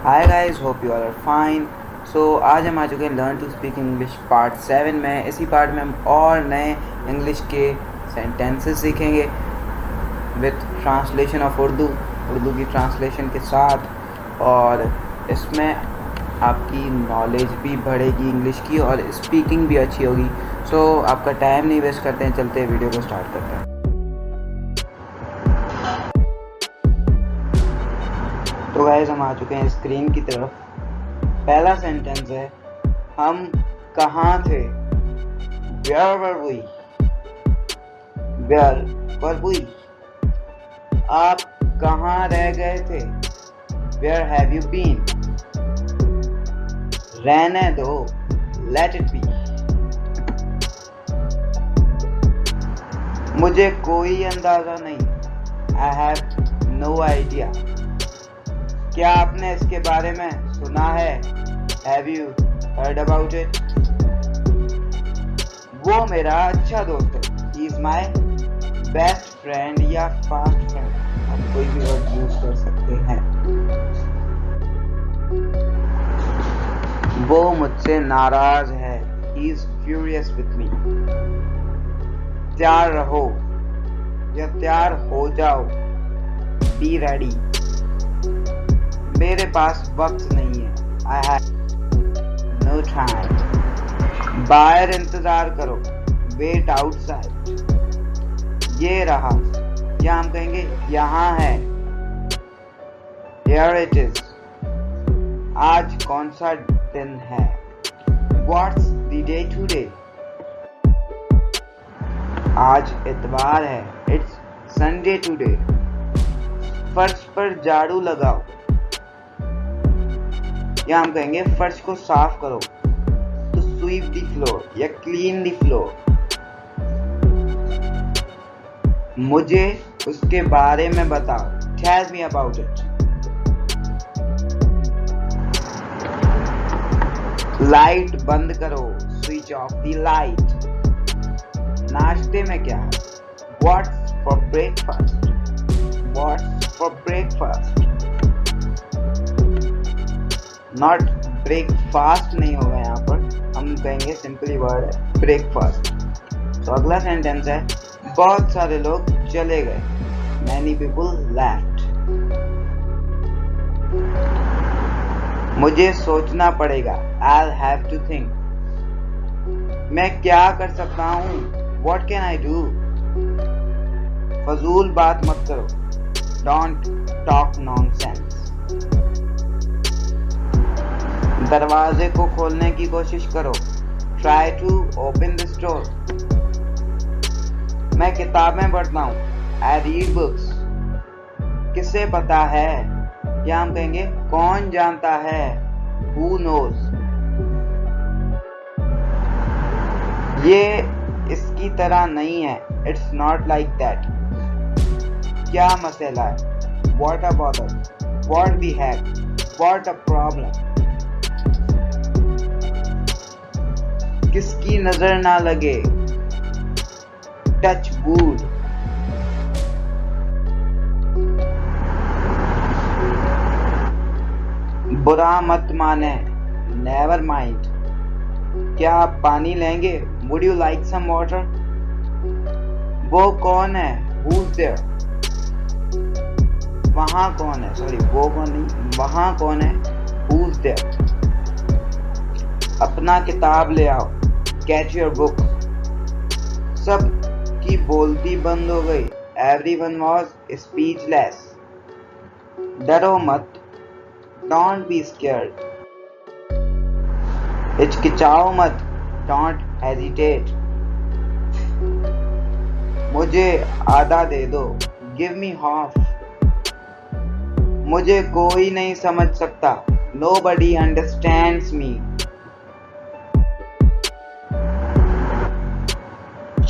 Hi guys, hope you all are fine. So आज हम आ चुके हैं learn to speak English part 7 में। इसी पार्ट में हम और नए इंग्लिश के सेंटेंसेस सीखेंगे विथ ट्रांसलेशन ऑफ उर्दू की ट्रांसलेशन के साथ, और इसमें आपकी नॉलेज भी बढ़ेगी इंग्लिश की और स्पीकिंग भी अच्छी होगी। सो आपका टाइम नहीं वेस्ट करते हैं, चलते हैं वीडियो को स्टार्ट करते हैं। तो गाइस हम आ चुके हैं स्क्रीन की तरफ। पहला सेंटेंस है, हम कहाँ थे? Where were we? Where were we? आप कहाँ रह गए थे? Where have you been? रहने दो, let it be। मुझे कोई अंदाजा नहीं, I have no idea। क्या आपने इसके बारे में सुना है? Have you heard about it? वो मेरा अच्छा दोस्त है, he is my best friend या fast friend, आप कोई भी वर्ड यूज कर सकते हैं। वो मुझसे नाराज है, he is furious with me। तैयार रहो या तैयार हो जाओ, be ready। मेरे पास वक्त नहीं है, I have no time। बाहर इंतजार करो, wait outside। ये रहा या हम कहेंगे यहाँ है, here it is। आज कौन सा दिन है? What's the day today? आज इतवार है, it's Sunday today। फर्श पर झाड़ू लगाओ या हम कहेंगे फर्श को साफ करो, to sweep the floor या clean the floor। मुझे उसके बारे में बताओ, tell me about it। Light बंद करो, switch off the light। नाश्ते में क्या है? What's for breakfast? What's for breakfast? Not breakfast नहीं होगा यहाँ पर, हम कहेंगे सिंपली वर्ड है ब्रेकफास्ट। तो अगला सेंटेंस है, बहुत सारे लोग चले गए, many people left। मुझे सोचना पड़ेगा, I'll have to think। मैं क्या कर सकता हूँ? What can I do? फजूल बात मत करो, don't talk nonsense। दरवाजे को खोलने की कोशिश करो, try to open this door। मैं किताबें पढ़ता हूँ, I read books। किसे पता है या हम कहेंगे कौन जानता है, who knows। ये इसकी तरह नहीं है, it's not like that। क्या मसला है? What a bother, what the heck, what a problem। किसकी नजर ना लगे, टच वुड। बुरा मत माने, नेवर माइंड। क्या आप पानी लेंगे? Would you like some water? वो कौन है? Who's there? वहाँ कौन है? सॉरी, वो कौन नहीं, वहाँ कौन है? Who's there? अपना किताब ले आओ, get your book। सब की बोलती बंद हो गई, everyone was speechless। डरो मत, don't be scared। हिचकिचाओ मत, don't hesitate। मुझे आधा दे दो, give me half। मुझे कोई नहीं समझ सकता, nobody understands me।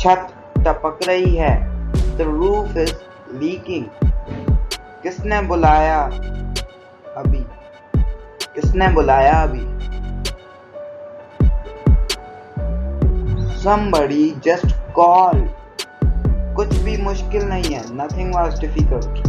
छत टपक रही है, the roof is leaking। किसने बुलाया अभी? किसने बुलाया अभी? somebody just called। कुछ भी मुश्किल नहीं है, nothing was difficult।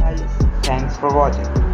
Guys, thanks for watching.